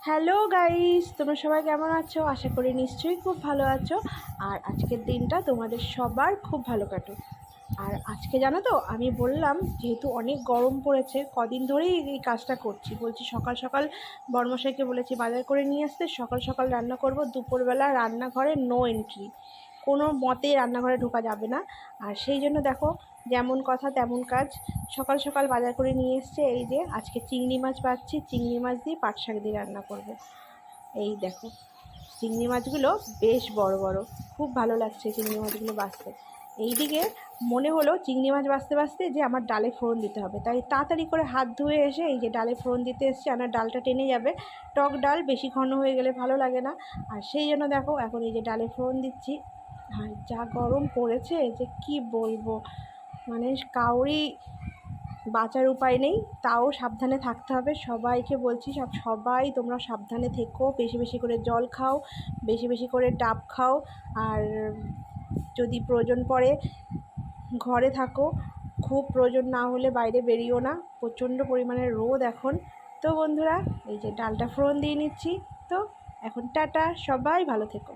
Hello guys, তোমরা সবাই কেমন আছো? আশা করি নিশ্চয়ই খুব ভালো আছো। আর আজকের দিনটা তোমাদের সবার খুব ভালো কাটুক। আর আজকে জানো তো, আমি বললাম যেহেতু অনেক গরম পড়েছে, কদিন ধরেই এই কাজটা করছি। বলছি সকাল সকাল বড়মশাইকে বলেছি বাজার করে নিয়ে আসতে, সকাল সকাল রান্না করব। দুপুরবেলা রান্নাঘরে নো এন্ট্রি, কোনো মতেই রান্নাঘরে ঢোকা যাবে না। আর সেই জন্য দেখো, যেমন কথা তেমন কাজ। সকাল সকাল বাজার করে নিয়ে এসছে। এই যে আজকে চিংড়ি মাছ পাচ্ছি, চিংড়ি মাছ দিয়ে পাট শাক দিয়ে রান্না করব। এই দেখো, চিংড়ি মাছগুলো বেশ বড় বড়, খুব ভালো লাগছে চিংড়ি মাছগুলো বাছতে। এইদিকে মনে হলো চিংড়ি মাছ বাছতে বাছতে যে আমার ডালে ফোড়ন দিতে হবে, তাই তাড়াতাড়ি করে হাত ধুয়ে এসে এই যে ডালে ফোড়ন দিতে এসেছি। আমার ডালটা টেনে যাবে, টক ডাল বেশি ঘন হয়ে গেলে ভালো লাগে না। আর সেই জন্য দেখো এখন এই যে ডালে ফোড়ন দিচ্ছি। আর যা গরম পড়েছে যে কি বলবো, মানে কাউরি বাঁচার উপায় নেই, তাও সাবধানে থাকতে হবে। সবাইকে বলছি, সবাই তোমরা সাবধানে থেকো, বেশি বেশি করে জল খাও, বেশি বেশি করে ডাব খাও। আর যদি প্রয়োজন পড়ে ঘরে থাকো, খুব প্রয়োজন না হলে বাইরে বেরিও না, প্রচণ্ড পরিমাণে রোদ এখন। তো বন্ধুরা, এই যে ডালটা ফোড়ন দিয়ে নিচ্ছি। তো এখন টাটা, সবাই ভালো থেকো।